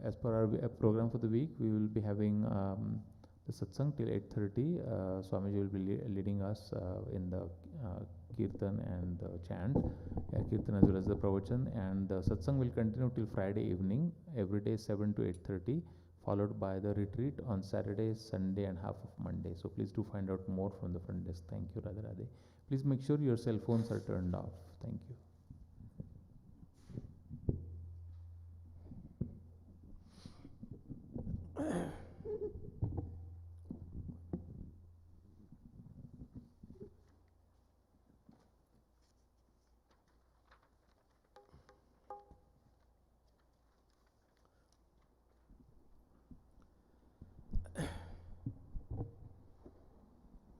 as per our program for the week, we will be having the satsang till 8:30. Swamiji will be leading us in the kirtan and the chant, kirtan as well as the pravachan, and the satsang will continue till Friday evening, every day 7 to 8:30, followed by the retreat on Saturday, Sunday, and half of Monday. So please do find out more from the front desk. Thank you, Radhe Radhe. Please make sure your cell phones are turned off. Thank you.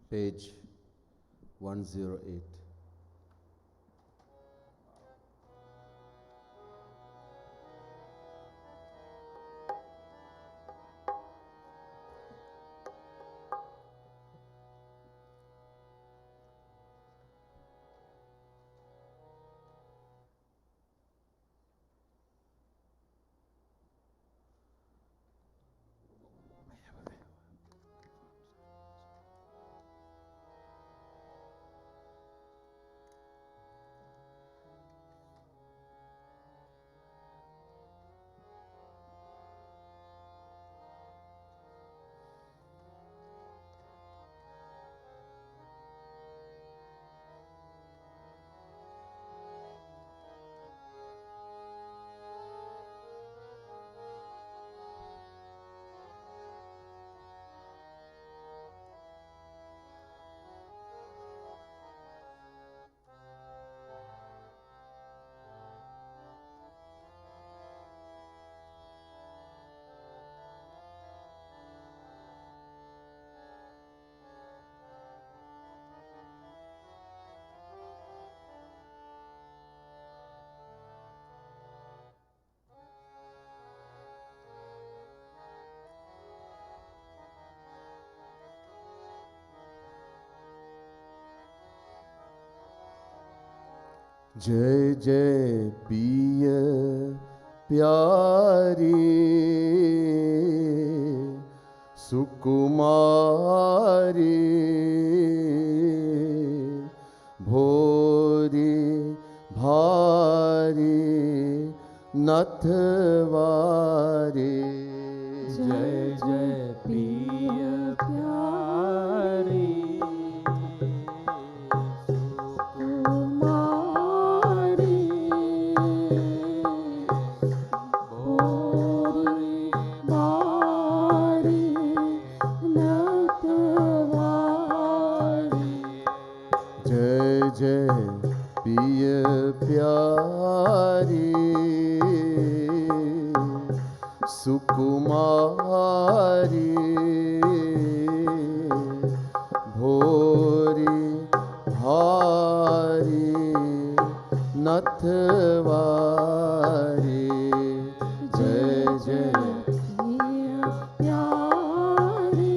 Page 108. जय जय पिय प्यारी सुकुमारी भोरी भारी नथवारी। जय जय पिय प्यारी प्यारी सुकुमारी भोरी भारी नथवारी। जय जय प्यारी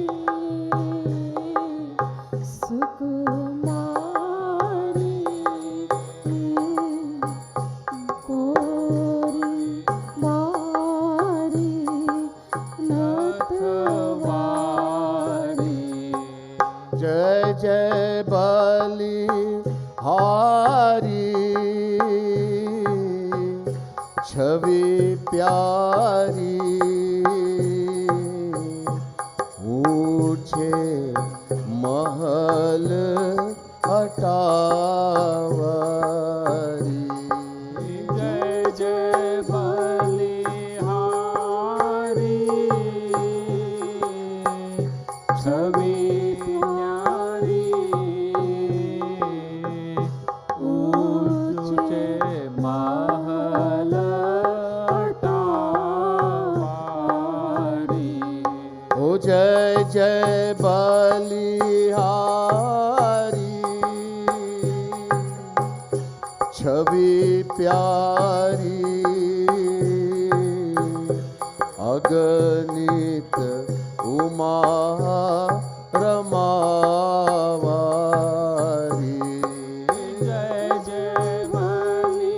सुकुमारी जय जय बलिहारी छवि प्यारी ऊंचे महल अटावारी। जय जय बलिहारी छवि प्यारी ऊंचे महल अटावारी। ओ जय जय बलिहारी छवि प्यारी अगणित उमा रमावारी। जय जय बलिहारी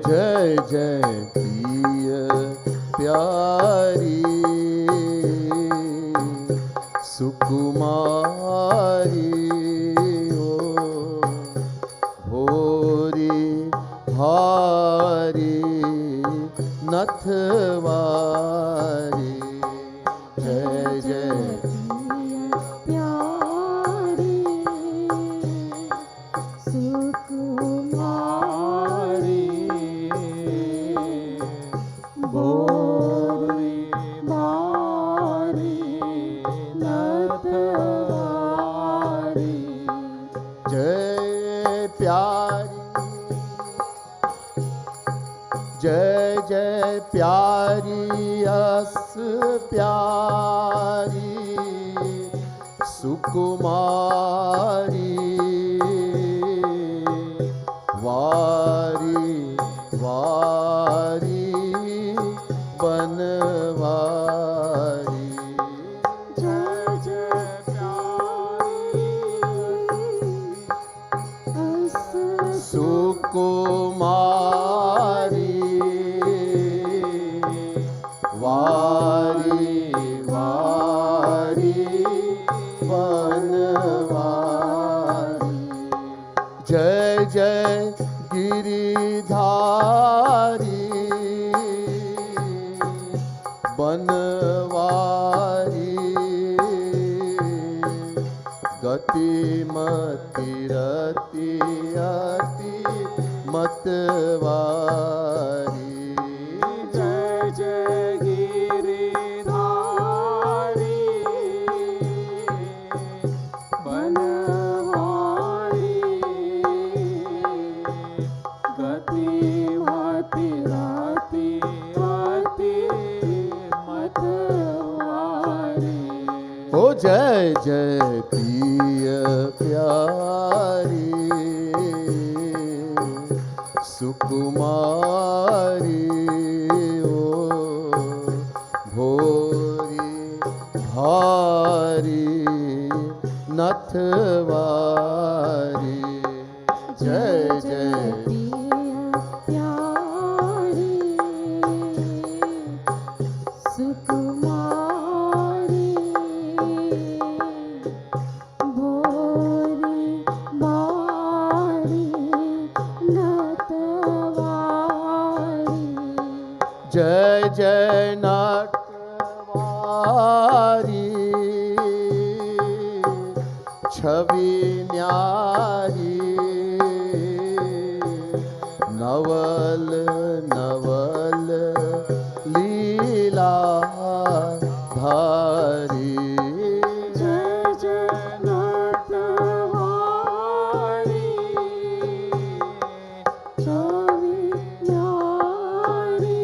जय जय प्रिय प्यारी सुकुमारी ओ भोरी भारी नथवारी जय जय प्यारी सुकुमारी भोरी भारी नथवारी जय प्यारी जय जय प्यारी अस प्यारी सुकुमारी वारी वारी बनवारी जय जय प्यारी अस सुकुमारी वारी वारी बनवारी जय जय गिरिधारी बनवारी गतिमति रति अति मतवारी जय जय गिरिधारी बनवारी गतिमति रति अति मतवारी ओ जय जय प्रिय प्यारी सुकुमारी ओ भोरी भारी नथवारी जय जय प्यारी सुकुमारी भोरी भारी नथवारी जय जय नटवारी छवि न्यारी नवल नवल लीला धारी जय जय नटवारी छवि न्यारी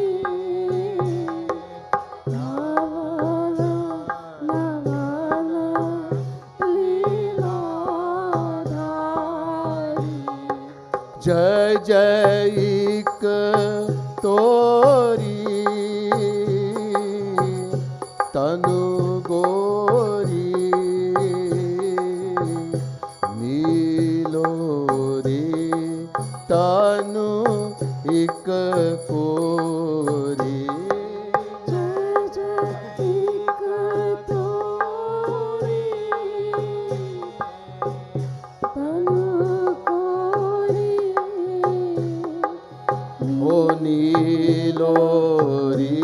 नवल नवल लीलाधारी जय जय एक तोरी तनु गोरी नीलो रे तनु एक कोरी जय जय एक तोरी तनु कोरी ओ नीलो रे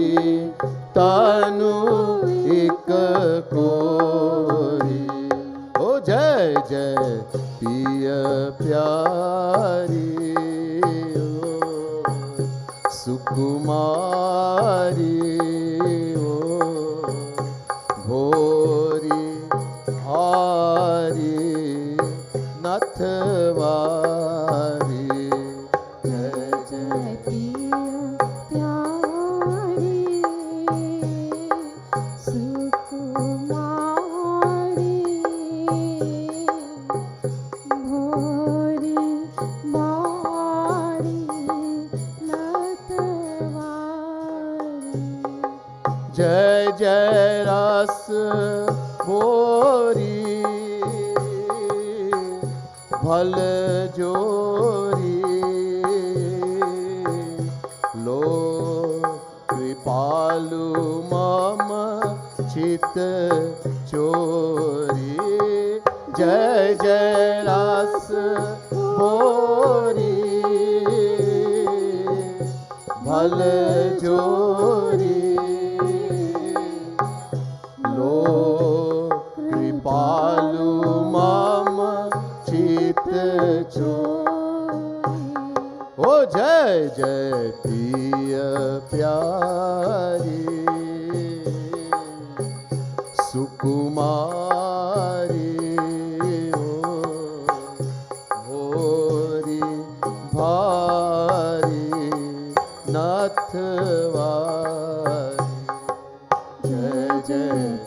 तनु एक कोरी ओ जय जय प्रिय प्यारी ओ सुकुमारी ओ भोरी भारी नथवारी जय जय जय प्रिय प्यारी सुकुमारी भोरी भारी नथवारी जय जय रस भोरी भल जोरी चित चोरी जय जय रास भोरी भल जोरी लो कृपालु मम चित चोरी ओ जय जय प्रिय प्यारी सुकुमारी ओ भोरी भारी नथवारी जय जय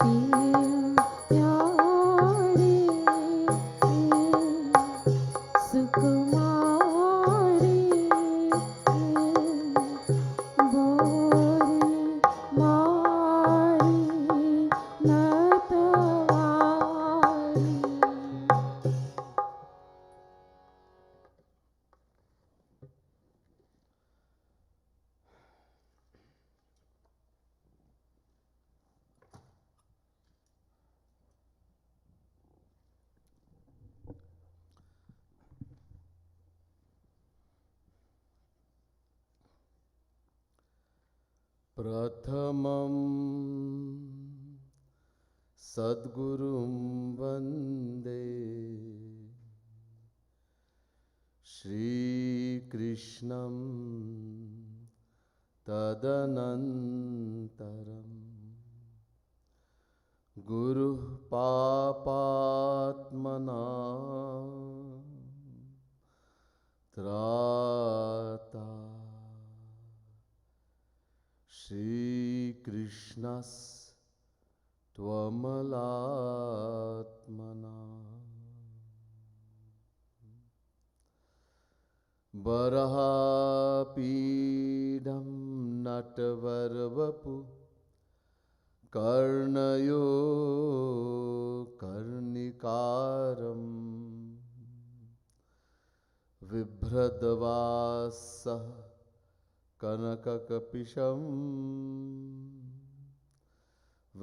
प्रथमं सद्गुरुं वन्दे श्रीकृष्णं तदनन्तरं गुरुः पापात्मना त्राता श्रीकृष्णस् त्वमलात्मना बरहापीडं नटवरवपु कर्णयो कर्णिकारं बिभ्रद्वासः कनककपिशं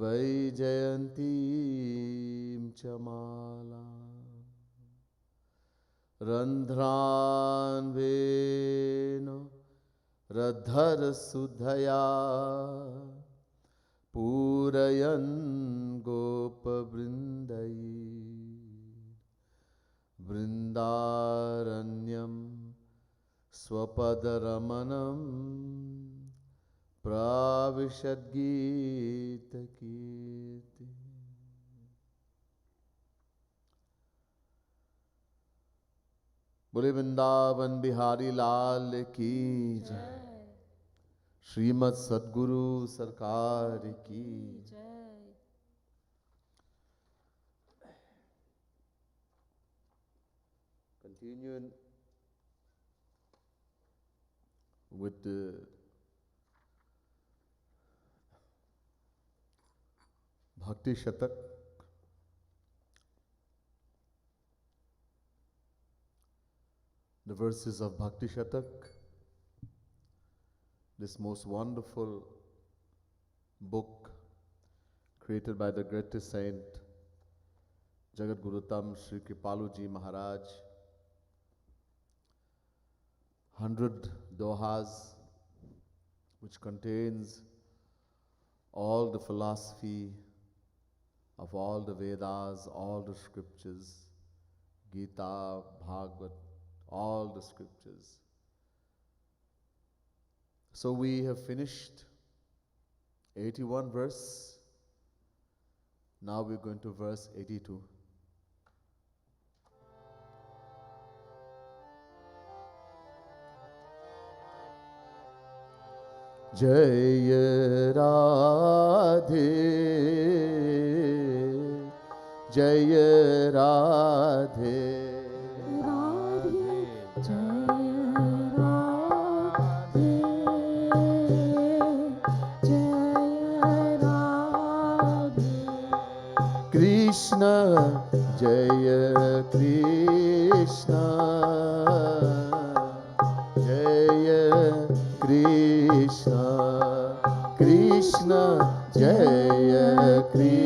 वैजयन्तीं च माला रन्ध्रान्वेन रद्धरसुधया पूरयन् गोपवृन्दै वृन्दारण्यं स्वपदरमणं प्राविशद्गीतकीर्ति बोले वृंदावन बिहारी लाल की जय श्रीमद् सद्गुरु सरकार की Continuing with the Bhakti Shatak, the verses of Bhakti Shatak, this most wonderful book created by the greatest saint Jagat Guru Tam Sri Kripaluji Maharaj. 100 dohas which contains all the philosophy of all the Vedas, all the scriptures, Gita, Bhagavad, all the scriptures. So we have finished 81 verse. Now we're going to verse 82. जय राधे जय राधे राधे जय राधे जय राधे कृष्ण जय कृष्ण जय कृष्ण कृष्ण जय Krishna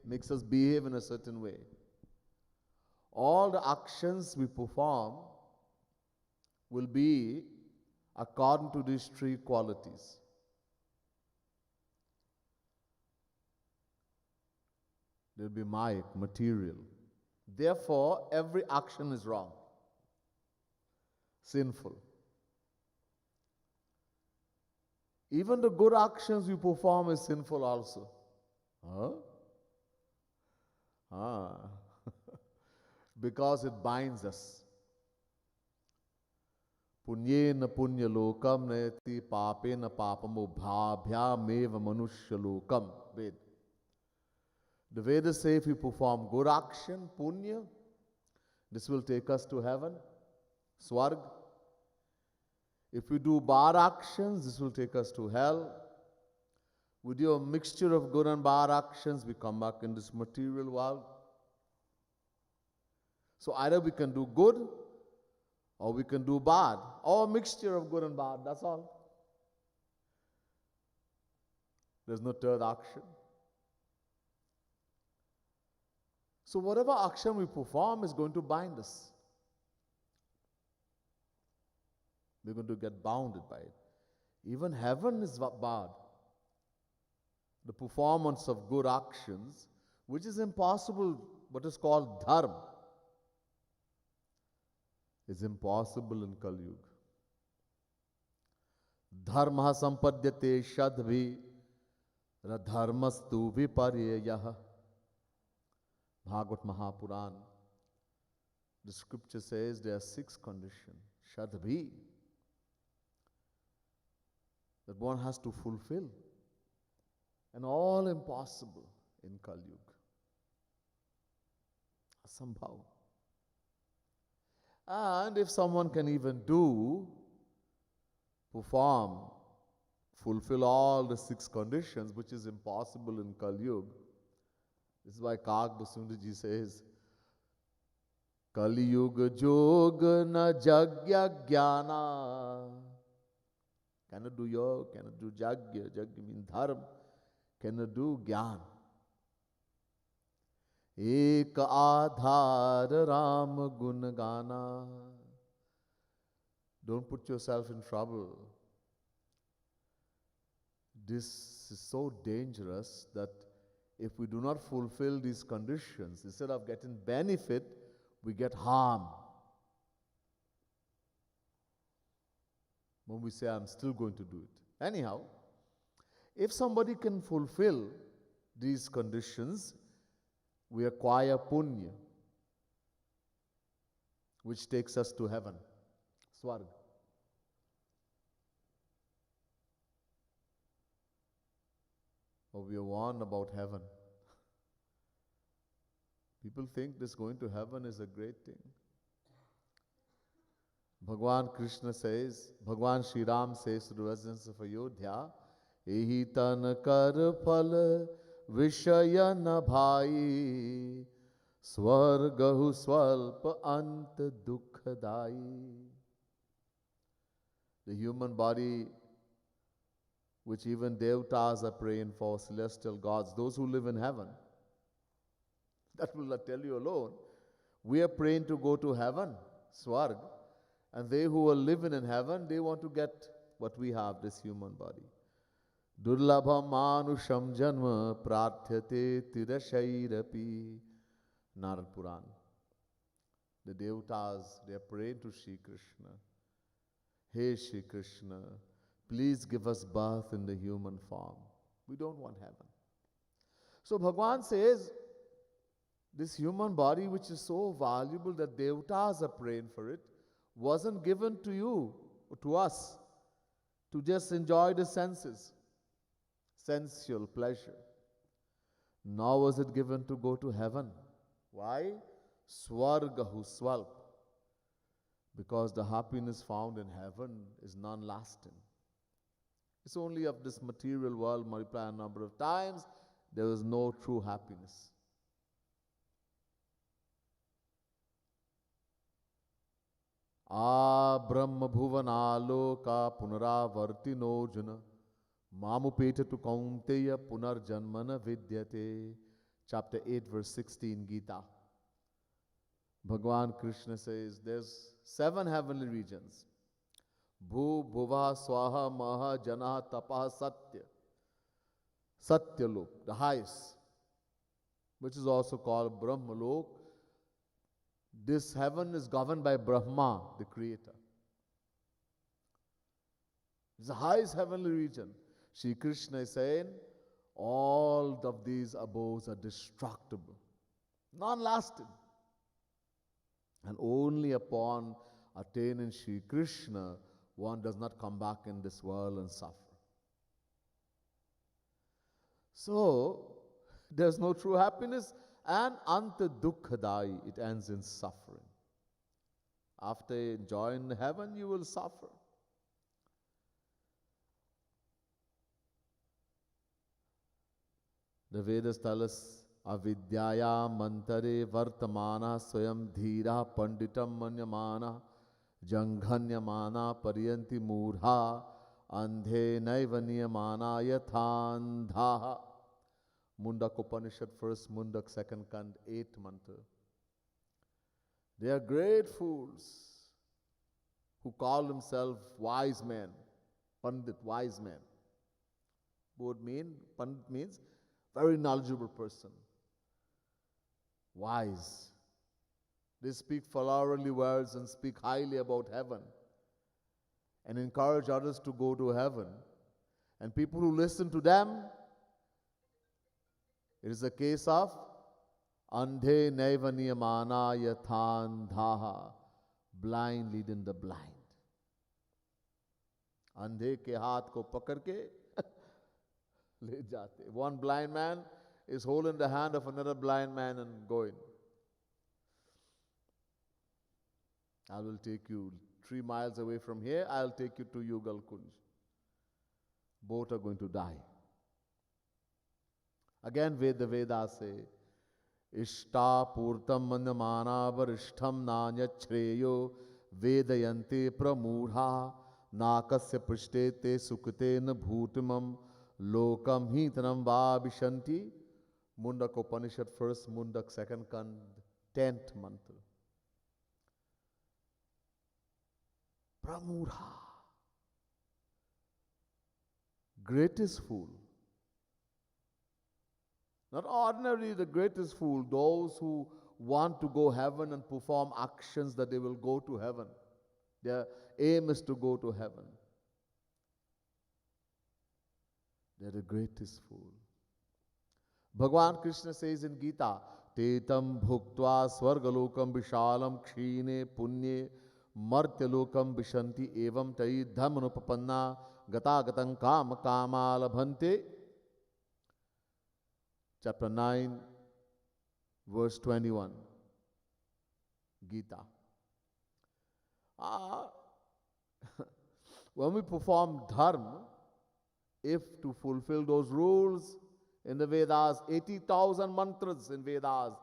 makes us behave in a certain way. All the actions we perform will be according to these three qualities. There will be Maya, material. Therefore, every action is wrong, sinful. Even the good actions we perform is sinful also. Huh? Because it binds us. Punyena punya lokam neti papena papamo bhabhyameva manushya lokam. Ved. The Vedas say if we perform good action, punya, this will take us to heaven, swarg. If we do bad actions, this will take us to hell. We do a mixture of good and bad actions, we come back in this material world. So either we can do good or we can do bad, or a mixture of good and bad, that's all. There's no third action. So whatever action we perform is going to bind us. We're going to get bounded by it. Even heaven is bad. The performance of good actions, which is impossible, what is called dharma, is impossible in Kali Yuga. Dharma sampadyate shadvi radharmastu viparyayah. Bhagavad Mahapuran. The scripture says there are 6 conditions. Shadvi. That one has to fulfill. And all impossible in Kali Yuga. Asambhav. And if someone can even perform, fulfill all the 6 conditions, which is impossible in Kali Yuga. This is why Kag Basundaji says, Kali Yuga Yoga na Jagya Jnana. Cannot do yoga, cannot do Jagya. Jagya means dharma. Cannot do Jnana. Ek Adhar Ram Gun Gana. Don't put yourself in trouble. This is so dangerous that if we do not fulfill these conditions, instead of getting benefit, we get harm. When we say, I'm still going to do it. Anyhow, if somebody can fulfill these conditions, we acquire punya, which takes us to heaven, swarga. But we are warned about heaven. People think this going to heaven is a great thing. Bhagwan Krishna says, Bhagwan Shri Ram says to the residents of Ayodhya, Ehi tan kar phal vishaya na bhai, swargahu swalpa ant dukkhadai. The human body, which even Devatas are praying for, celestial gods, those who live in heaven. That will not tell you alone. We are praying to go to heaven, Swarg, and they who are living in heaven, they want to get what we have, this human body. Durlabha manusham janma prathyate tirashairapi. Narad Puran. The Devatas, they are praying to Shri Krishna. Hey Shri Krishna, please give us birth in the human form. We don't want heaven. So Bhagwan says, this human body, which is so valuable that Devatas are praying for it, wasn't given to you, to us, to just enjoy the senses, sensual pleasure. Nor was it given to go to heaven. Why? Swargahu swalp. Because the happiness found in heaven is non-lasting. It's only of this material world multiplied a number of times. There is no true happiness. Brahma bhuvanaloka punaravartinojana mamupeta tu kaunteya punarjanmana vidyate chapter 8, verse 16, Gita. Bhagwan Krishna says there's 7 heavenly regions. Bhu, Bhuva, Swaha, Maha, Jana, Tapa, Satya. Satyalok, the highest, which is also called Brahmalok. This heaven is governed by Brahma, the creator. It's the highest heavenly region. Shri Krishna is saying, all of these abodes are destructible, non-lasting. And only upon attaining Shri Krishna, one does not come back in this world and suffer. So, there's no true happiness, and anta dukkhadai, it ends in suffering. After enjoying heaven, you will suffer. The Vedas tell us, avidyaya mantare vartamana swayam dhira panditam manyamana janghanyamana pariyanti murha andhe naiva niyamana yathandha. Mundak Upanishad, first Mundak, second Kand, 8th mantra. They are great fools who call themselves wise men, Pandit, wise men. What mean? Pandit means very knowledgeable person, wise. They speak flowery words and speak highly about heaven and encourage others to go to heaven. And people who listen to them, it is a case of andhe naiva niyamana yathandhaha, blind leading the blind. Andhe ke haath ko pakad ke le jate. One blind man is holding the hand of another blind man and going. I will take you 3 miles away from here, I'll take you to Yugal Kunj. Both are going to die. Again, the Vedas say, Ishta purtam manyamana varishtham nanya shreyo vedayante pramudha nakasya prishte te sukte na bhutimam lokam hitanam vabhishanti. Mundak Upanishad, first Mundak, second Kand, 10th mantra. Pramudha, greatest fool. Not ordinarily the greatest fool, those who want to go heaven and perform actions that they will go to heaven. Their aim is to go to heaven. They're the greatest fool. Bhagwan Krishna says in Gita, Tetam bhuktva swargalokam vishalam kshine punye martyalokam vishanti evam tai dhammanupapanna gata gatam kama kama labhante. Chapter 9, verse 21, Gita. When we perform dharma, if to fulfill those rules in the Vedas, 80,000 mantras in Vedas,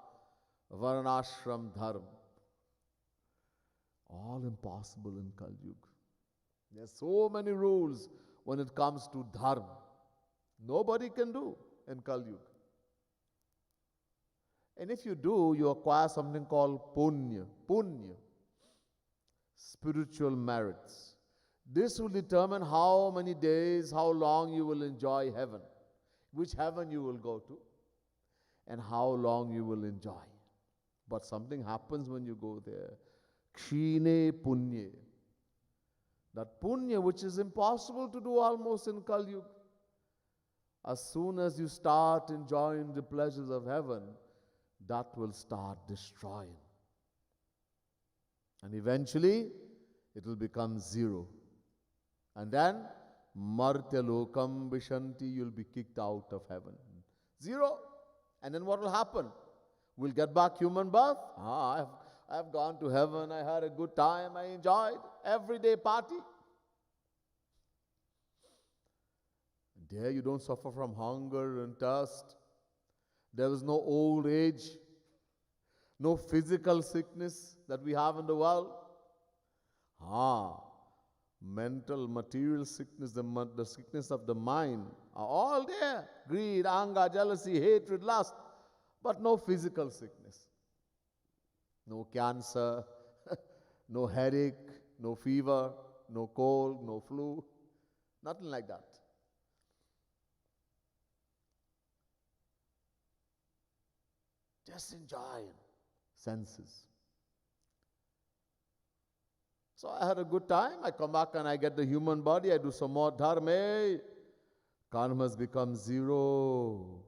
Varnashram dharma, all impossible in Kali Yuga. There's so many rules when it comes to dharma. Nobody can do in Kali Yuga. And if you do, you acquire something called punya, spiritual merits. This will determine how many days, how long you will enjoy heaven, which heaven you will go to, and how long you will enjoy. But something happens when you go there. Kshine punye. That punya, which is impossible to do almost in Kali Yuga. As soon as you start enjoying the pleasures of heaven, that will start destroying. And eventually, it will become zero. And then, martya lokam vishanti, you'll be kicked out of heaven. Zero. And then what will happen? We'll get back human birth. I've gone to heaven, I had a good time, I enjoyed everyday party. There you don't suffer from hunger and thirst. There is no old age, no physical sickness that we have in the world. Mental, material sickness, the sickness of the mind are all there. Greed, anger, jealousy, hatred, lust. but no physical sickness. No cancer, no headache, no fever, no cold, no flu, nothing like that. Just enjoying senses. So I had a good time. I come back and I get the human body. I do some more dharma. Karma has become zero.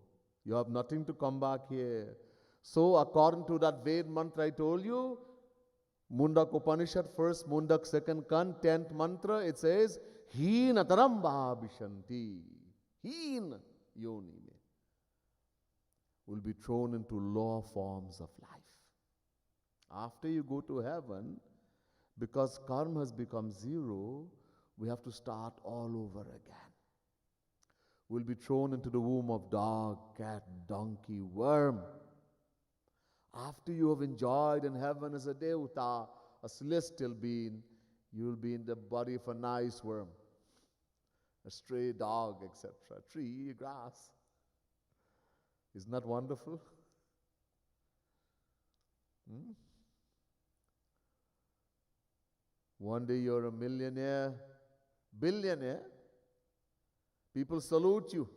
You have nothing to come back here. So according to that Ved mantra I told you, Mundak Upanishad, first Mundak, second Kan, 10th mantra, it says, Heen ataram bhavishanti. Heen yoni me. Will be thrown into lower forms of life. After you go to heaven, because karma has become zero, we have to start all over again. We'll be thrown into the womb of dog, cat, donkey, worm. After you have enjoyed in heaven as a devata, a celestial being, you will be in the body of a nice worm, a stray dog, etc., tree, grass. Isn't that wonderful? One day you're a millionaire, billionaire. People salute you,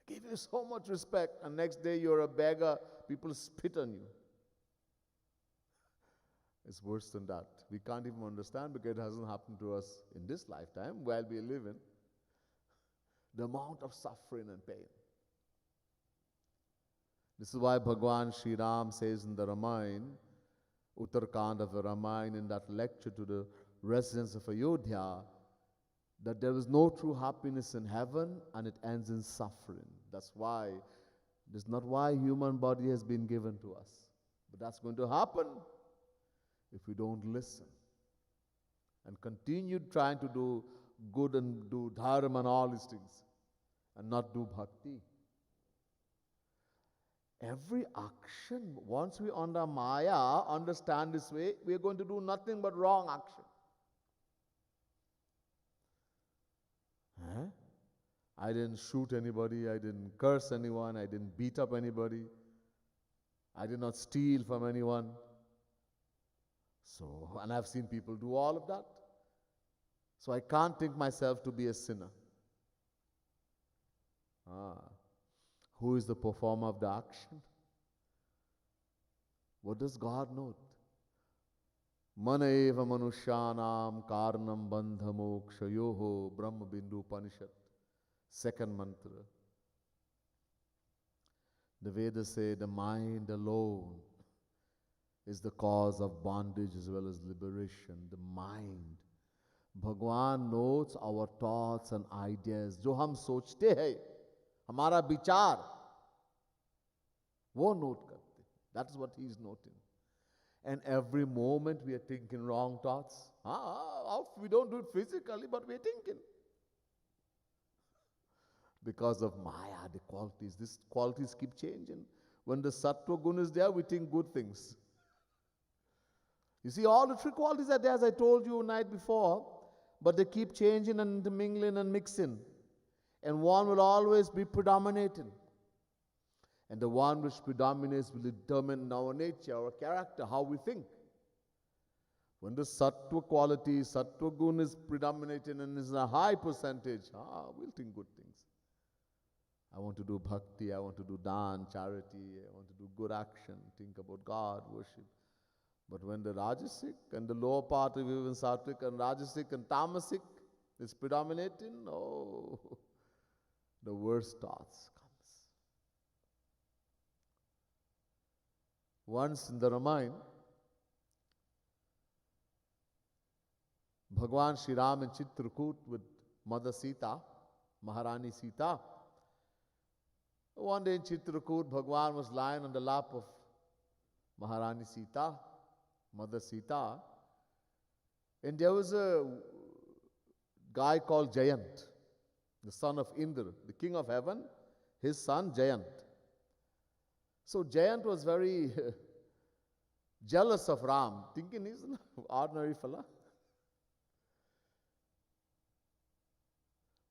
give you so much respect, and next day you're a beggar, people spit on you. It's worse than that. We can't even understand because it hasn't happened to us in this lifetime while we live in. The amount of suffering and pain. This is why Bhagwan Sri Ram says in the Ramayana, Uttarkand of the Ramayana, in that lecture to the residents of Ayodhya, that there is no true happiness in heaven and it ends in suffering. That's why, that's not why human body has been given to us. But that's going to happen if we don't listen and continue trying to do good and do dharma and all these things and not do bhakti. Every action, once we under Maya understand this way, we are going to do nothing but wrong action. I didn't shoot anybody, I didn't curse anyone, I didn't beat up anybody, I did not steal from anyone. So, and I've seen people do all of that. So I can't think myself to be a sinner. Who is the performer of the action? What does God note? Mana eva manushyanam karnam bandha moksha yoho Brahma Bindu Upanishad. Second mantra. The Vedas say the mind alone is the cause of bondage as well as liberation. The mind. Bhagwan notes our thoughts and ideas. जो हम सोचते हैं, हमारा विचार, वो note करते. That is what he is noting. And every moment we are thinking wrong thoughts. We don't do it physically, but we are thinking. Because of Maya, the qualities. These qualities keep changing. When the Sattva Guna is there, we think good things. You see, all the three qualities are there, as I told you night before, but they keep changing and intermingling and mixing. And one will always be predominating. And the one which predominates will determine our nature, our character, how we think. When the Sattva quality, Sattva Guna is predominating and is a high percentage, we'll think good things. I want to do bhakti, I want to do dan, charity, I want to do good action, think about God, worship. But when the Rajasic and the lower part of even Sattvic and Rajasic and Tamasic is predominating, the worst thoughts comes. Once in the Ramayana, Bhagwan Sri Ram in Chitrakoot with Mother Sita, Maharani Sita. One day in Chitrakoot, Bhagwan was lying on the lap of Maharani Sita, Mother Sita, and there was a guy called Jayant, the son of Indra, the king of heaven, his son Jayant. So Jayant was very jealous of Ram, thinking he's an ordinary fella.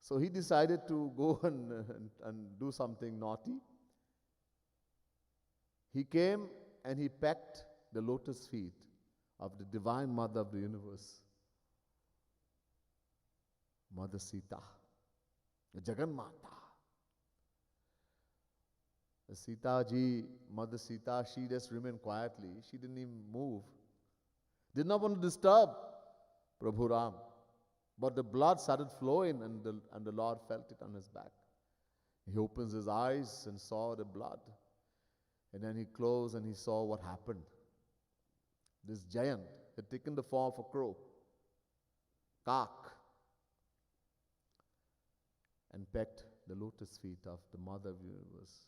So he decided to go and do something naughty. He came and he pecked the lotus feet of the divine mother of the universe, Mother Sita, the Jagan Mata. Sita ji, Mother Sita, she just remained quietly. She didn't even move. Did not want to disturb Prabhu Ram. But the blood started flowing and the Lord felt it on his back. He opens his eyes and saw the blood. And then he closed and he saw what happened. This giant had taken the form of a crow, cock, and pecked the lotus feet of the mother of the universe.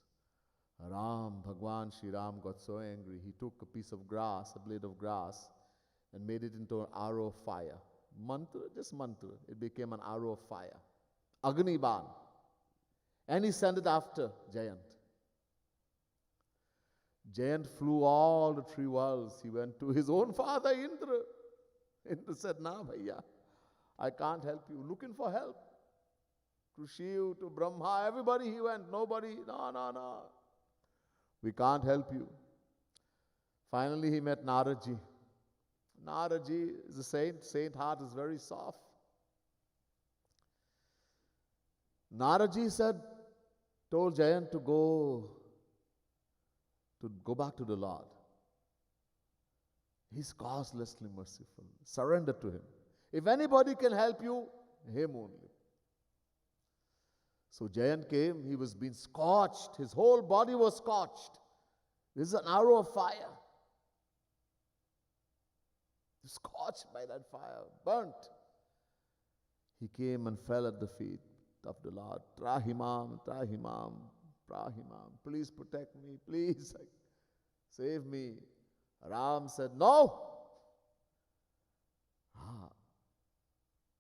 Ram, Bhagwan Shri Ram got so angry, he took a piece of grass, a blade of grass, and made it into an arrow of fire. Mantra, just mantra. It became an arrow of fire. Agni Ban. And he sent it after Jayant. Jayant flew all the three worlds. He went to his own father, Indra. Indra said, "Nah, bhaiya, I can't help you." Looking for help. To Shiv, to Brahma, everybody he went. Nobody, no. We can't help you. Finally, he met Naradji. Naradji is a saint. Saint heart is very soft. Naradji said, told Jayant to go back to the Lord. He's causelessly merciful. Surrender to him. If anybody can help you, him only. So Jayant came, he was being scorched. His whole body was scorched. This is an arrow of fire. Scorched by that fire, burnt. He came and fell at the feet of the Lord. Trahimam, Trahimam, Trahimam. Please protect me, please save me. Ram said, "No."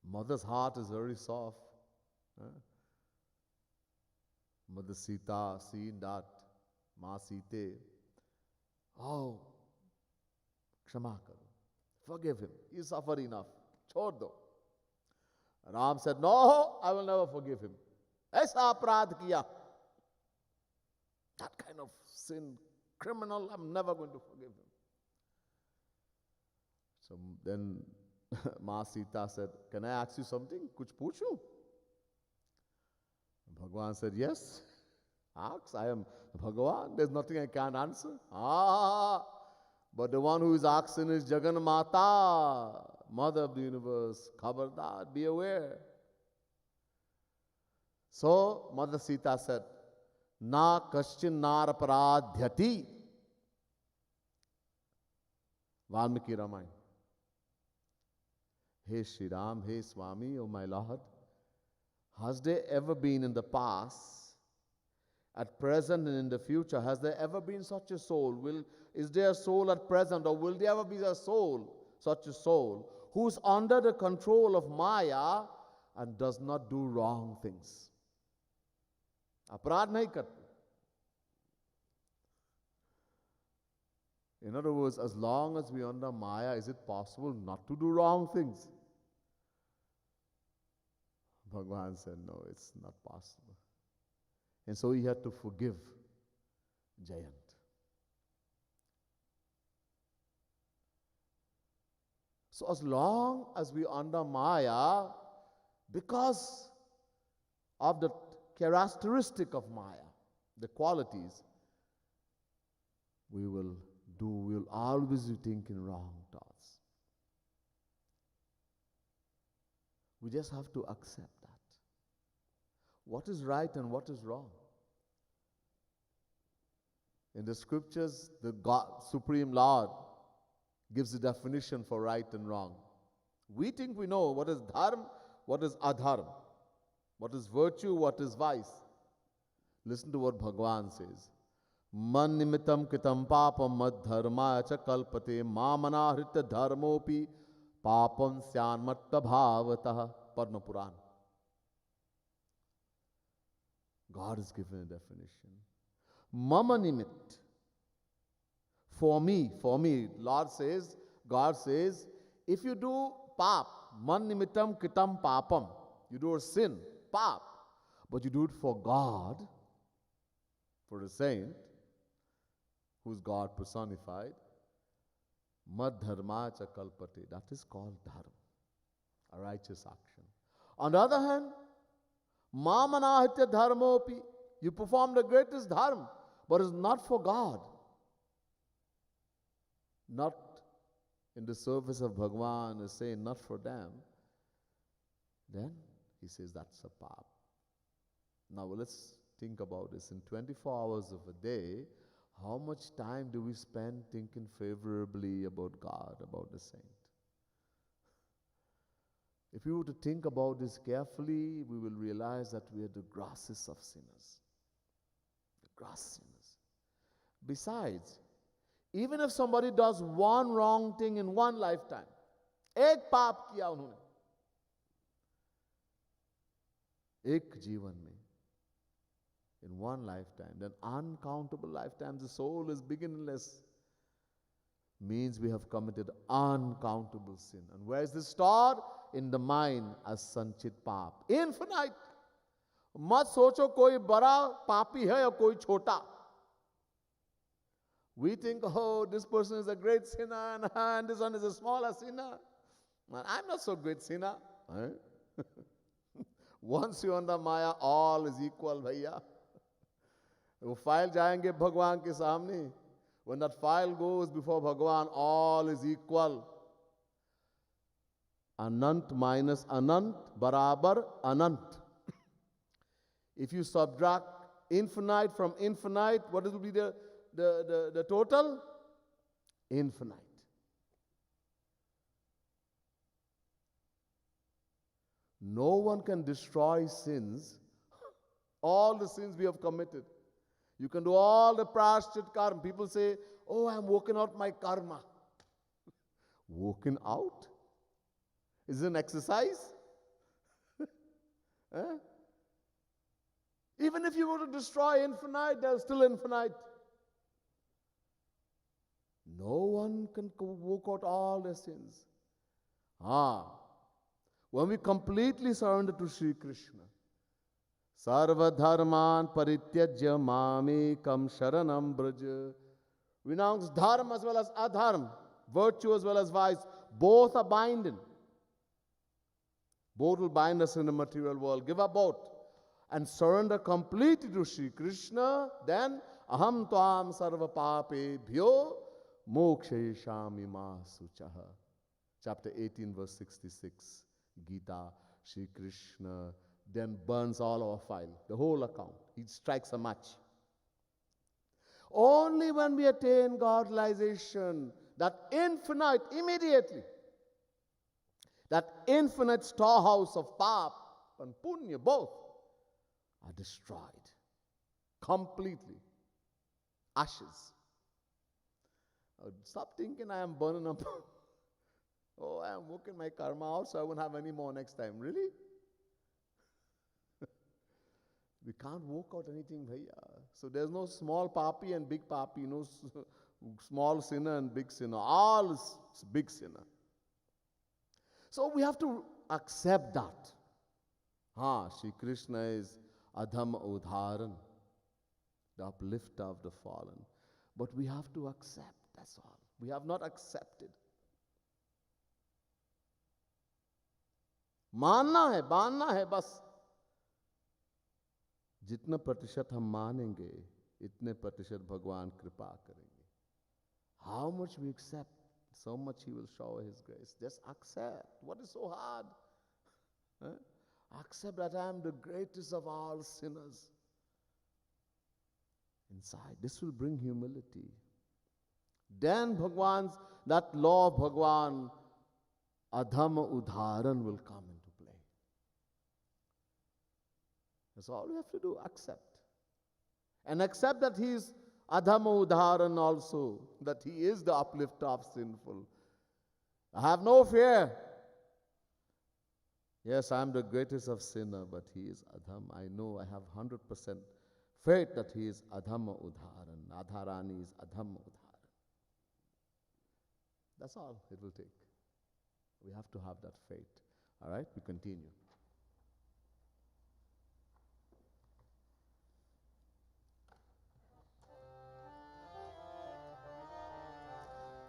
Mother's heart is very soft. Mother Sita, seeing that, Ma Sita, oh, Kshama karo. Forgive him. He suffered enough. Chhod do. Ram said, "No, I will never forgive him. Aisa aparadh kiya. That kind of sin, criminal, I'm never going to forgive him." So then Ma Sita said, "Can I ask you something? Kuch puchu?" Bhagavan said, "Yes. Ask. I am Bhagavan. There's nothing I can't answer." But the one who is asking is Jagan Mata, Mother of the universe. Khabardar, be aware. So Mother Sita said, "Na kaschin nar aparadhyati." Valmiki Ramayana. Hey Shri Ram, hey Swami, oh my Lord, has there ever been in the past, at present and in the future, has there ever been such a soul? Is there a soul at present, or will there ever be a soul, such a soul, who's under the control of Maya and does not do wrong things? Aparadh nahi karte. In other words, as long as we are under Maya, is it possible not to do wrong things? Bhagavan said, "No, it's not possible." And so he had to forgive Jayant. So as long as we are under Maya, because of the characteristic of Maya, the qualities, we'll always be thinking wrong thoughts. We just have to accept that. What is right and what is wrong? In the scriptures, the God, Supreme Lord, gives the definition for right and wrong. We think we know what is dharma, what is adharma, what is virtue, what is vice. Listen to what Bhagavan says. Man nimitam kitam papam mad dharma cha kalpate mamanahritya dharmopi papam syanmatta bhavatah. Padma Puran. God has given a definition. Mama nimit. For me, God says, if you do pap, man nimitam kitam papam, you do a sin, pap, but you do it for God, for a saint, who's God personified. Mad dharma cha kalpate. That is called dharma, a righteous action. On the other hand, mamanahitya dharmopi. You perform the greatest dharma, but it's not for God. Not in the service of Bhagwan, is saying not for them. Then he says that's a pap. Now let's think about this. In 24 hours of a day, how much time do we spend thinking favorably about God, about the saint? If we were to think about this carefully, we will realize that we are the grasses of sinners. The grass sinners. Besides, even if somebody does one wrong thing in one lifetime, एक पाप किया उन्होंने, एक जीवन में, in one lifetime, then uncountable lifetimes, the soul is beginningless, means we have committed uncountable sin. And where is this stored? In the mind as sanchit pap. Infinite. मत सोचो कोई बड़ा पापी है या कोई छोटा. We think, oh, this person is a great sinner and this one is a smaller sinner. Man, I'm not so great sinner. Once you're under Maya, all is equal, bhaiya. वो फाइल जाएंगे भगवान के सामने. When that file goes before Bhagwan, all is equal. Anant minus Anant barabar Anant. If you subtract infinite from infinite, what will be the total? Infinite. No one can destroy sins, all the sins we have committed. You can do all the prashchit karma. People say, oh, I'm working out my karma. Working out? Is it an exercise? Even if you were to destroy infinite, there's still infinite. No one can work out all their sins. When we completely surrender to Sri Krishna, Sarva dharman parityajya mamekam sharanam braja. Renounce dharma as well as adharma, virtue as well as vice. Both are binding. Both will bind us in the material world. Give up both and surrender completely to Sri Krishna. Then aham tvam sarva pape bhyo mokshayishami ma suchaha. Chapter 18, verse 66, Gita. Sri Krishna then burns all our file, the whole account. He strikes a match. Only when we attain God-realization, that infinite, immediately, that infinite storehouse of pap and punya, both, are destroyed completely. Ashes. Stop thinking I am burning up. Oh, I am working my karma out so I won't have any more next time. Really? We can't work out anything, bhaiya. So there's no small papi and big papi, no small sinner and big sinner. All is big sinner. So we have to accept that. Shri Krishna is Adham Udharan, the uplifter of the fallen. But we have to accept, that's all. We have not accepted. मानना है बस. जितना प्रतिशत हम मानेंगे, इतने प्रतिशत भगवान कृपा करेंगे. How much we accept, so much He will shower His grace. Just accept. What is so hard? Accept that I am the greatest of all sinners. Inside, this will bring humility. Then that law of Bhagwan, Adhama Udharan, will come into play. That's all we have to do, accept. And accept that He is Adhama Udharan also, that He is the uplifter of sinful. I have no fear. Yes, I am the greatest of sinner, but He is Adham. I know, I have 100% faith that He is Adhama Udharan. Adharani is Adhama Udharan. That's all it will take. We have to have that faith. All right, we continue.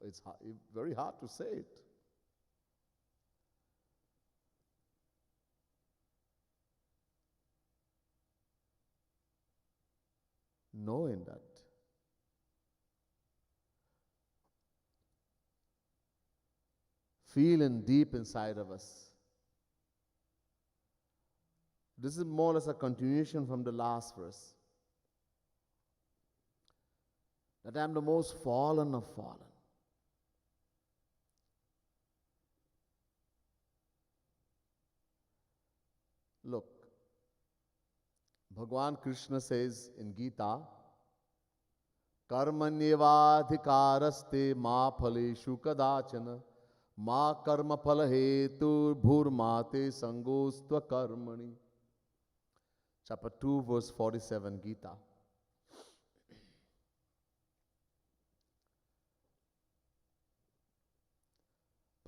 It's very hard to say it. Knowing that feeling deep inside of us. This is more or less a continuation from the last verse. That I am the most fallen of fallen. Look, Bhagwan Krishna says in Gita, Karmanyevadhikaraste ma phaleshu kadachana ma karma phalahetu bhurmate sangostva karmani. Chapter 2, verse 47, Gita.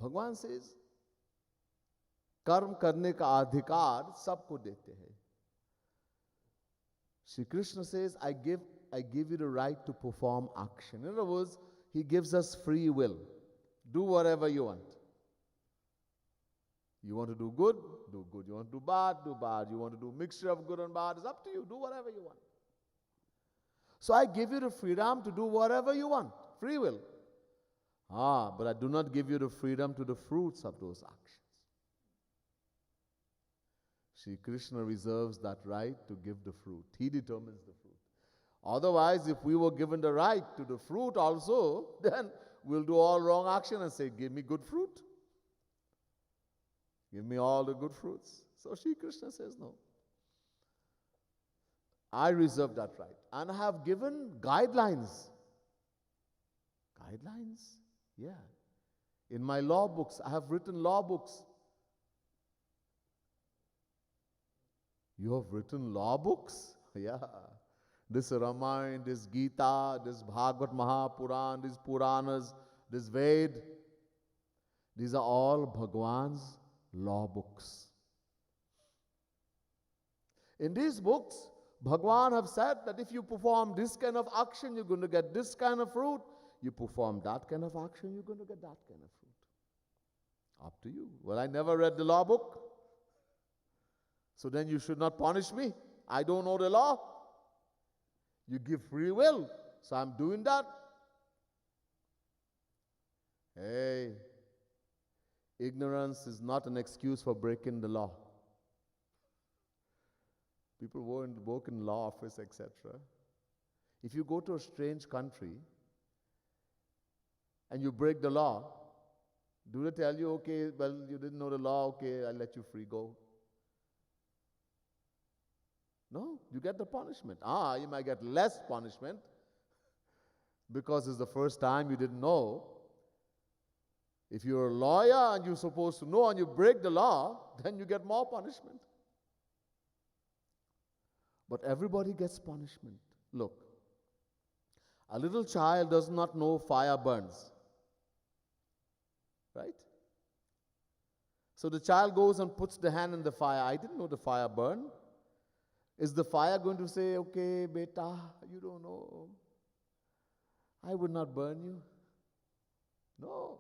भगवान says, कर्म करने का अधिकार सबको देते हैं. Shri Krishna says, I give you the right to perform action. In other words, he gives us free will. Do whatever you want. You want to do good, do good. You want to do bad, do bad. You want to do mixture of good and bad, it's up to you. Do whatever you want. So I give you the freedom to do whatever you want. Free will. But I do not give you the freedom to the fruits of those actions. Shri Krishna reserves that right to give the fruit. He determines the fruit. Otherwise, if we were given the right to the fruit also, then we'll do all wrong action and say, give me good fruit. Give me all the good fruits. So Shri Krishna says, no. I reserve that right. And I have given guidelines. Guidelines? Yeah. In my law books, I have written law books. You have written law books? Yeah. This Ramayana, this Gita, this Bhagavad Mahapuran, these Puranas, this Ved, these are all Bhagwan's law books. In these books, Bhagwan have said that if you perform this kind of action, you're going to get this kind of fruit. You perform that kind of action, you're going to get that kind of fruit. Up to you. Well, I never read the law book. So then you should not punish me. I don't know the law. You give free will. So I'm doing that. Hey, ignorance is not an excuse for breaking the law. People work in law office, etc. If you go to a strange country and you break the law, do they tell you, okay, well, you didn't know the law, okay, I'll let you free go? No, you get the punishment. You might get less punishment because it's the first time you didn't know. If you're a lawyer and you're supposed to know and you break the law, then you get more punishment. But everybody gets punishment. Look, a little child does not know fire burns. Right? So the child goes and puts the hand in the fire. I didn't know the fire burned. Is the fire going to say, okay, beta, you don't know. I would not burn you? No.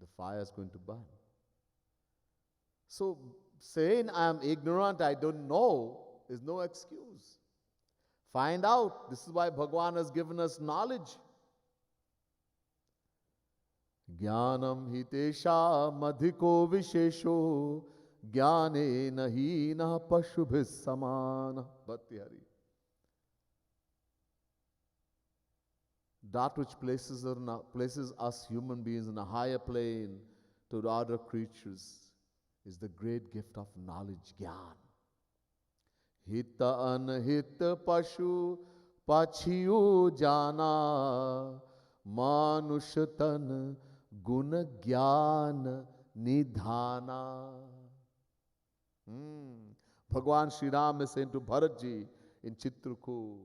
The fire is going to burn. So saying I am ignorant, I don't know, is no excuse. Find out. This is why Bhagwan has given us knowledge. Jnanam hitesha madhiko vishesho jnane nahina pashubhis samana. Bhakti Hari. That which places us human beings in a higher plane to the other creatures is the great gift of knowledge, jnana. Hita anhita pashu pachiyu jana manushatan guna jnana nidhana. Bhagwan Sri Ram is saying to Bharatji in Chitrakoot,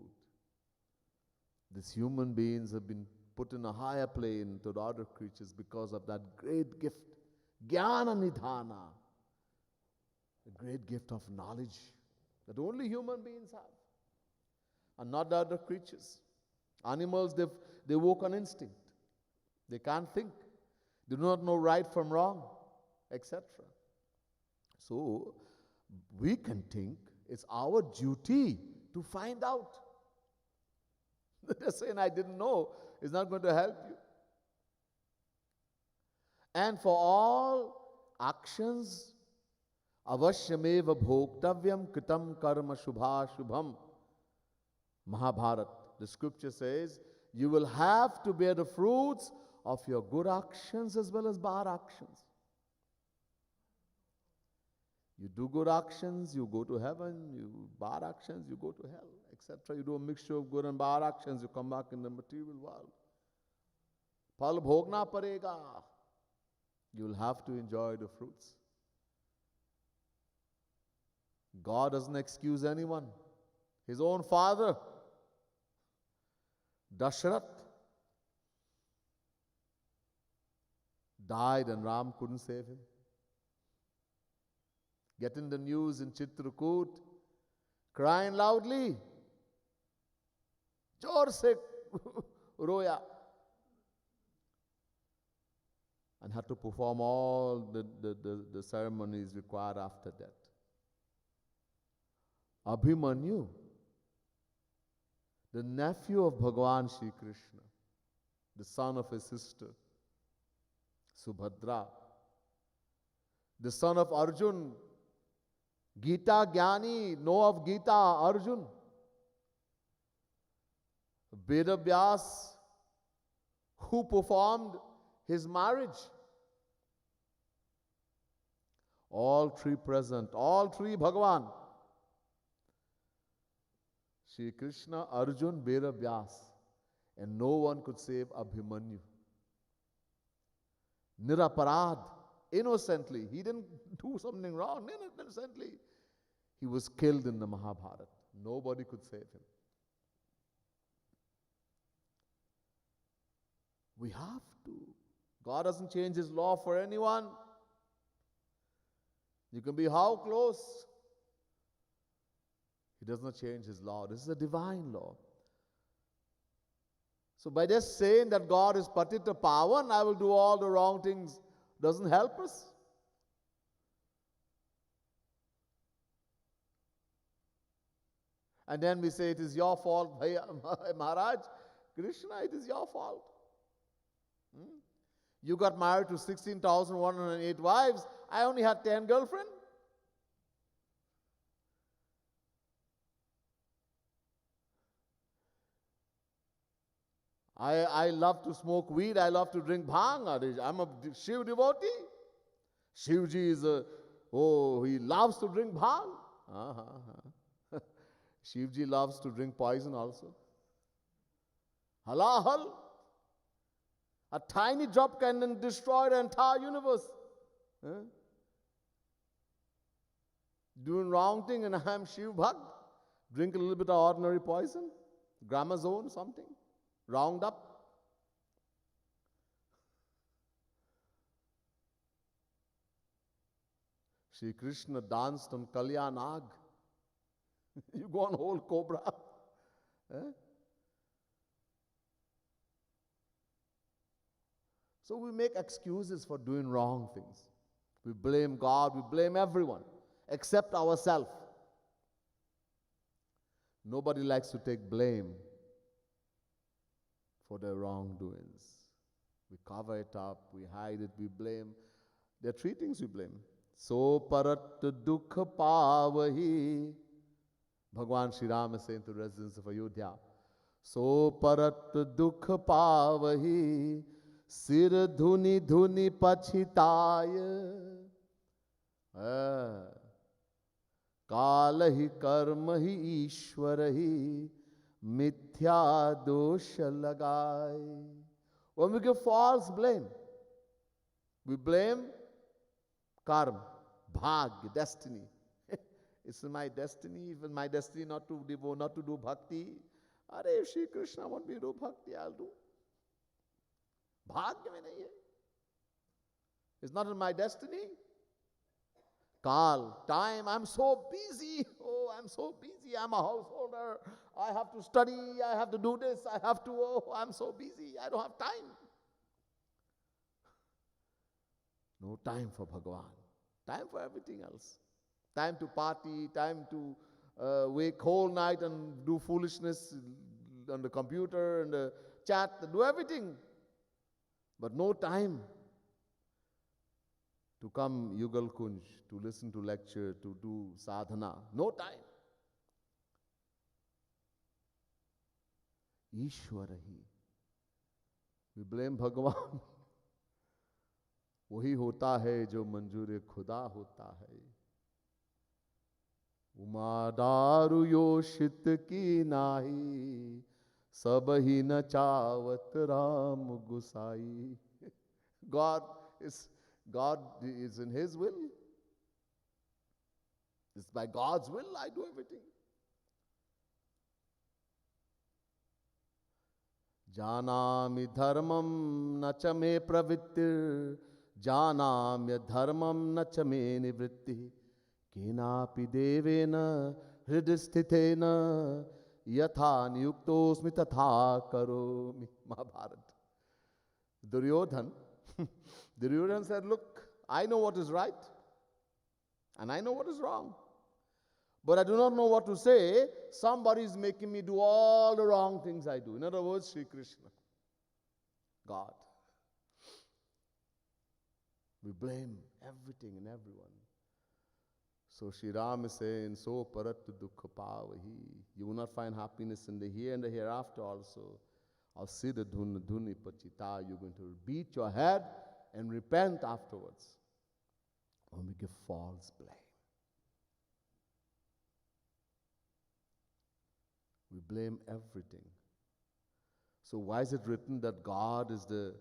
these human beings have been put in a higher plane to the other creatures because of that great gift, jnana nidhana, the great gift of knowledge that only human beings have. and not the other creatures. Animals, they walk on instinct. They can't think. They do not know right from wrong, etc. So, we can think. It's our duty to find out. Just saying I didn't know is not going to help you. And for all actions, avashyameva bhoktavyam kritam karma shubha shubham. Mahabharata, the scripture says, you will have to bear the fruits of your good actions as well as bad actions. You do good actions, you go to heaven. You bad actions, you go to hell, etc. You do a mixture of good and bad actions, you come back in the material world. Phal bhogna parega. You'll have to enjoy the fruits. God doesn't excuse anyone. His own father, Dashrath, died and Ram couldn't save him. Getting the news in Chitrakoot, crying loudly, Jor se roya, and had to perform all the ceremonies required after that. Abhimanyu, the nephew of Bhagavan Shri Krishna, the son of his sister, Subhadra, the son of Arjun, Gita Jnani, know of Gita, Arjun, Veda Vyas, who performed his marriage. All three present, all three Bhagavan. Shri Krishna, Arjun, Veda Vyas, and no one could save Abhimanyu. Niraparad, innocently. He didn't do something wrong, innocently. He was killed in the Mahabharata. Nobody could save him. We have to. God doesn't change His law for anyone. You can be how close? He does not change His law. This is a divine law. So by just saying that God is patita pavan, I will do all the wrong things, doesn't help us. And then we say it is your fault, Maharaj. Krishna, it is your fault. You got married to 16,108 wives. I only had 10 girlfriends. I love to smoke weed. I love to drink bhang. I'm a Shiv devotee. Shivji is he loves to drink bhang. Shivji loves to drink poison also. Halahal. A tiny drop can destroy the entire universe. Doing wrong thing and I'm Shiv Bhakt. Drink a little bit of ordinary poison. Gramazone, something. Roundup. Shri Krishna danced on Kalyanag. You go on whole cobra. So we make excuses for doing wrong things. We blame God, we blame everyone, except ourselves. Nobody likes to take blame for their wrongdoings. We cover it up, we hide it, we blame. There are three things we blame. So parat dukha pavahi. Bhagwan Shri Ram is saying to the residents of Ayodhya. So parat dukha pavahi. Sir dhuni dhuni pachitaya. Kalahi karmahi ishwarahi. Mithya dosha lagai. When we give false blame, we blame karma, bhag, destiny. It's my destiny, even my destiny not to devote, not to do bhakti. If Shri Krishna want me to do bhakti, I'll do. Bhagya mein nahi hai. It's not in my destiny. Kal, time, I'm so busy. Oh, I'm so busy. I'm a householder. I have to study. I have to do this. I have to, oh, I'm so busy. I don't have time. No time for Bhagavan. Time for everything else. Time to party, time to wake whole night and do foolishness on the computer and the chat, do everything. But no time to come Yugal Kunj, to listen to lecture, to do sadhana. No time. Ishwarahi. We blame Bhagavan. वही होता है जो मंजूर खुदा होता है. उमा दारु योषित की नाही, सब ही नचावत राम गुसाई. God is in His will. It's by God's will I do everything. जानामि धर्मम न च मे प्रवृत्तिर, जानाम्य धर्मम न च मे निवृत्ति, केनापि देवेन हृदय स्थितेन यथा नियुक्तोस्मि तथा करोमि. Mahabharata. Duryodhan said, look, I know what is right and I know what is wrong, but I do not know what to say. Somebody is making me do all the wrong things I do. In other words, Sri Krishna, God. We blame everything and everyone. So Shri Ram is saying, so parat dukha pavahi. You will not find happiness in the here and the hereafter also. I'll see the dhuni pachita. You're going to beat your head and repent afterwards. When we give false blame. We blame everything. So why is it written that God is the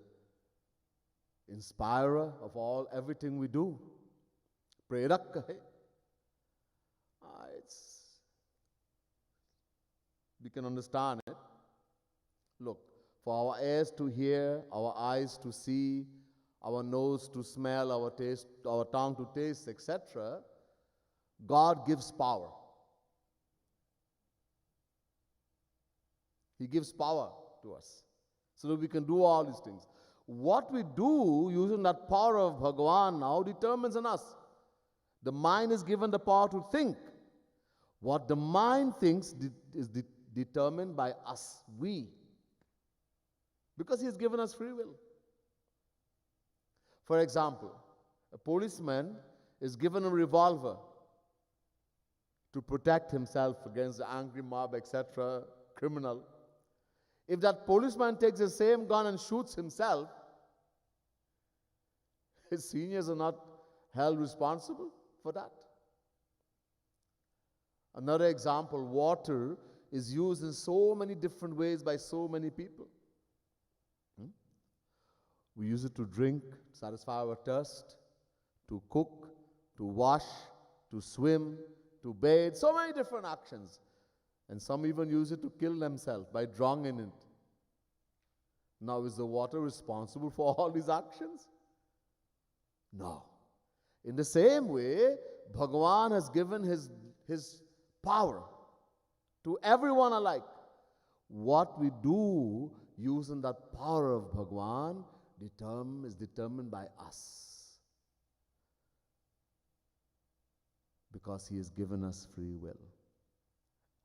inspirer of everything we do? Prerak kahe. We can understand it. Look, for our ears to hear, our eyes to see, our nose to smell, our taste, our tongue to taste, etc., God gives power. He gives power to us so that we can do all these things. What we do using that power of Bhagavan now determines on us. The mind is given the power to think. What the mind thinks is determined by us, we. Because He has given us free will. For example, a policeman is given a revolver to protect himself against the angry mob, etc., criminal. If that policeman takes the same gun and shoots himself, his seniors are not held responsible for that. Another example, water is used in so many different ways by so many people. We use it to drink, satisfy our thirst, to cook, to wash, to swim, to bathe, so many different actions. And some even use it to kill themselves by drowning in it. Now, is the water responsible for all these actions? No. In the same way, Bhagavan has given his power to everyone alike. What we do using that power of Bhagavan is determined by us. Because He has given us free will.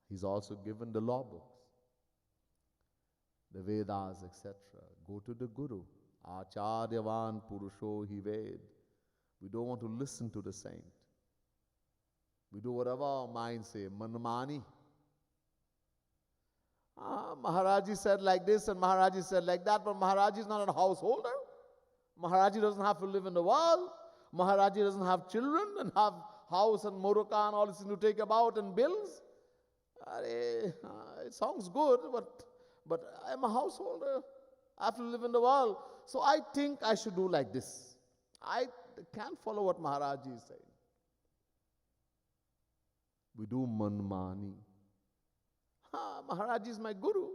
He's also given the law books, the Vedas, etc. Go to the Guru. Acharyavan Purusho Hi Ved. We don't want to listen to the saint. We do whatever our minds say, manmani. Maharaji said like this and Maharaji said like that, but Maharaji is not a householder. Maharaji doesn't have to live in the world. Maharaji doesn't have children and have house and motorcar and all this to take about and bills. It sounds good, but I'm a householder. I have to live in the world. So I think I should do like this. I can't follow what Maharaji is saying. We do manmani. Maharaji is my guru.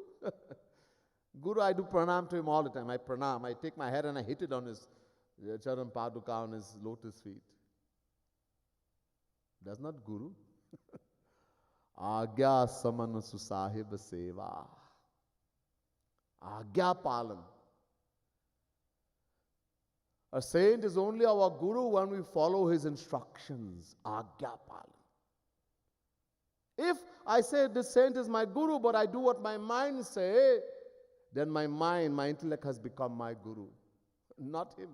Guru, I do pranam to him all the time. I pranam. I take my head and I hit it on his charan paduka, on his lotus feet. Does not Guru? Agya saman susahib seva. Agya palan. A saint is only our guru when we follow his instructions. Agya palan. If I say this saint is my guru, but I do what my mind say, then my mind, my intellect has become my guru, not him.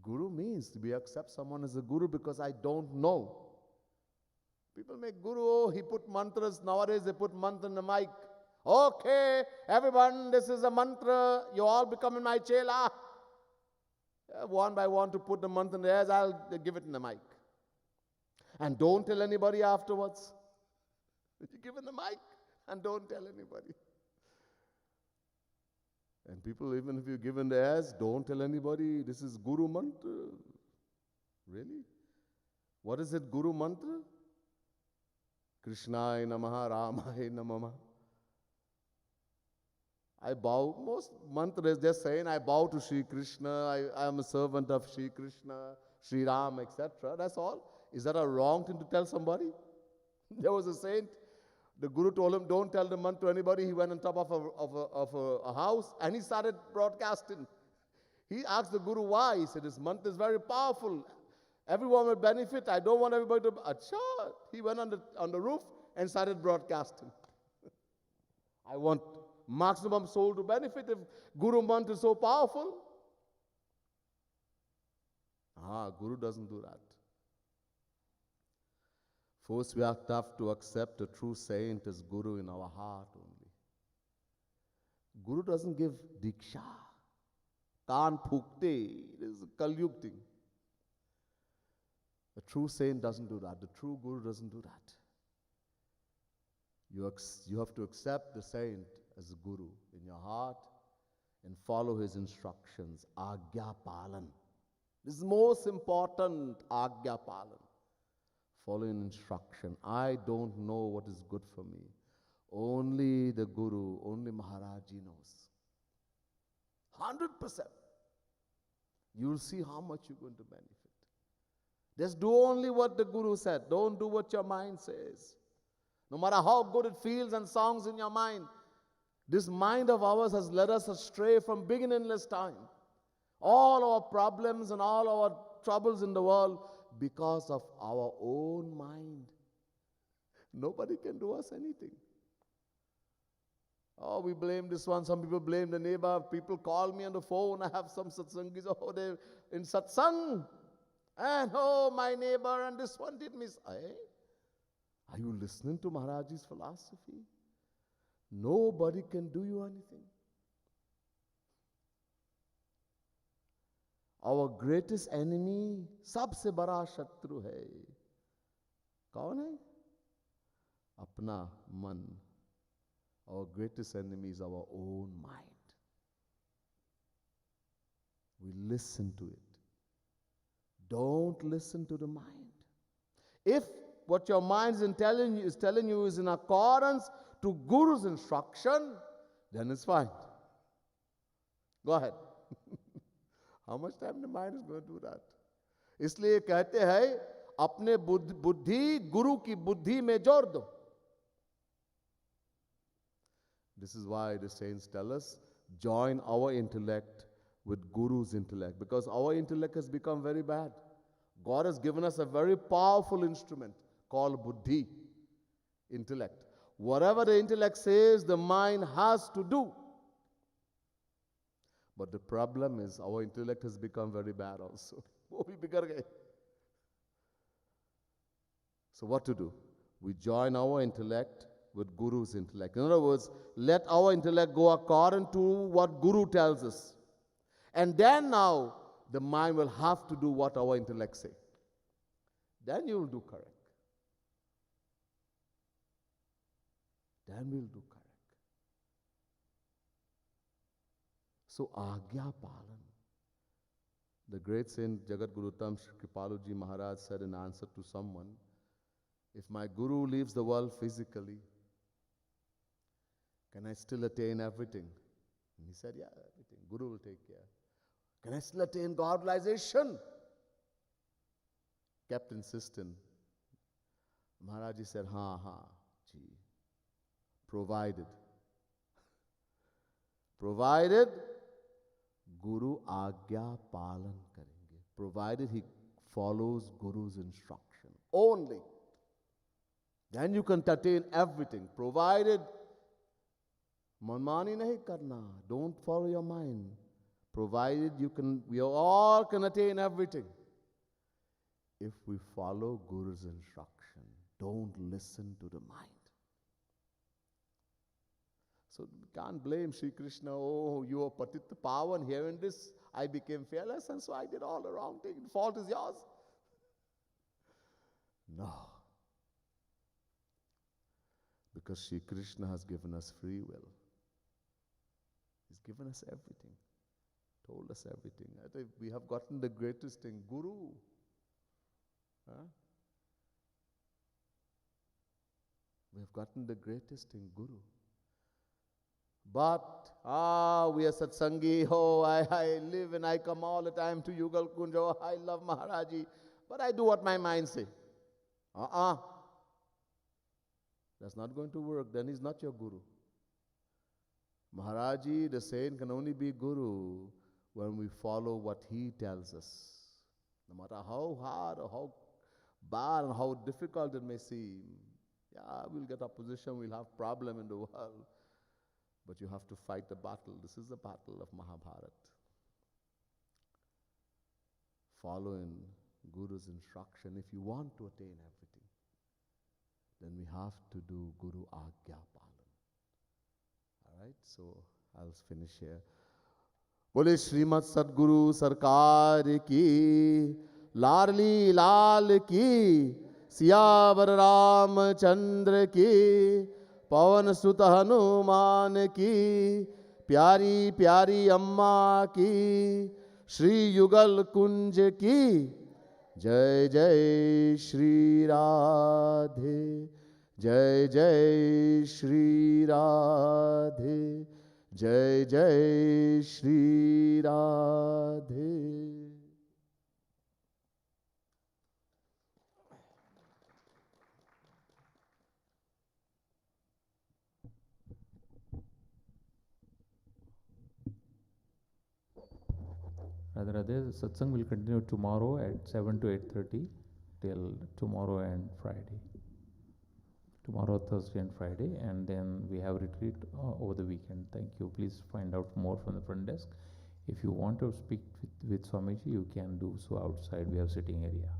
Guru means we accept someone as a guru because I don't know. People make guru, oh, he put mantras. Nowadays they put mantra in the mic. Okay, everyone, this is a mantra. You all become my chela. One by one to put the mantra in the ears, I'll give it in the mic. And don't tell anybody afterwards. You give it in the mic and don't tell anybody. And people, even if you give in the ears, don't tell anybody. This is Guru Mantra. Really? What is it, Guru Mantra? Krishnaya Namaha, Ramaya Namaha. I bow, most mantra is just saying, I bow to Sri Krishna, I am a servant of Sri Krishna, Sri Ram, etc. That's all. Is that a wrong thing to tell somebody? There was a saint, the Guru told him, don't tell the mantra to anybody. He went on top of a house and he started broadcasting. He asked the Guru why. He said, this mantra is very powerful. Everyone will benefit. I don't want everybody to... Achha. He went on the roof and started broadcasting. I want maximum soul to benefit if Guru mantra is so powerful. Guru doesn't do that. First, we have to accept a true saint as Guru in our heart only. Guru doesn't give diksha. Kaan phukte. This is a Kalyug thing. A true saint doesn't do that. The true Guru doesn't do that. You have to accept the saint as a Guru in your heart and follow his instructions. Agya palan. This is most important, Agya palan. Following instruction. I don't know what is good for me. Only the Guru, only Maharaji knows. 100%. You'll see how much you're going to benefit. Just do only what the Guru said. Don't do what your mind says. No matter how good it feels and sounds in your mind, this mind of ours has led us astray from beginningless time. All our problems and all our troubles in the world because of our own mind. Nobody can do us anything. Oh, we blame this one. Some people blame the neighbor. People call me on the phone. I have some satsangis. Oh, they're in satsang. And oh, my neighbor and this one did miss. Are you listening to Maharaji's philosophy? Nobody can do you anything. Our greatest enemy, सबसे बड़ा शत्रु है. कौन है? अपना मन. Our greatest enemy is our own mind. We listen to it. Don't listen to the mind. If what your mind is telling you is in accordance to Guru's instruction, then it's fine. Go ahead. How much time the mind is going to do that? इसलिए कहते हैं अपने बुद्धि गुरु की बुद्धि में जोड़ दो. This is why the saints tell us, join our intellect with Guru's intellect, because our intellect has become very bad. God has given us a very powerful instrument called buddhi, intellect. Whatever the intellect says, the mind has to do. But the problem is our intellect has become very bad also. So what to do? We join our intellect with Guru's intellect. In other words, let our intellect go according to what Guru tells us. And then now, the mind will have to do what our intellect say. Then you will do correct. Then we'll do correct. So, Agya Palan. The great Saint Jagat Guru Tam Shri Kripaluji Maharaj said in answer to someone, if my Guru leaves the world physically, can I still attain everything? And he said, yeah, everything. Guru will take care. Can I still attain God-realization? Kept insisting. Maharaji said, ha, ji. Provided Guru Agya Palan karenge. Provided he follows Guru's instruction. Only. Then you can attain everything. Provided manmani nahi karna. Don't follow your mind. Provided we all can attain everything. If we follow Guru's instruction, don't listen to the mind. So we can't blame Sri Krishna, oh, you are Patita Pavan, hearing this, I became fearless and so I did all the wrong thing. The fault is yours. No. Because Sri Krishna has given us free will. He's given us everything. Told us everything. I think we have gotten the greatest thing, Guru. Huh? We have gotten the greatest thing, Guru. But, we are satsangi, oh, I live and I come all the time to Yugal Kunj, oh, I love Maharaji, but I do what my mind says. That's not going to work, then he's not your Guru. Maharaji, the saint, can only be Guru when we follow what he tells us. No matter how hard or how bad and how difficult it may seem. Yeah, we'll get opposition, we'll have problem in the world. But you have to fight the battle. This is the battle of Mahabharata. Following Guru's instruction, if you want to attain everything, then we have to do Guru Agya Palan. Alright, so I'll finish here. Bole Srimad Sadguru Sarkar ki, Larli Lal ki, Siyavar Ram Chandra ki, पवन सुत हनुमान की, प्यारी प्यारी अम्मा की, श्री युगल कुंज की, जय जय श्री राधे, जय जय श्री राधे, जय जय Shri Radhe. Radhe Radhe, satsang will continue tomorrow at 7 to 8:30 till tomorrow and Friday. Tomorrow, Thursday and Friday, and then we have retreat over the weekend. Thank you. Please find out more from the front desk. If you want to speak with Swamiji, you can do so outside. We have sitting area.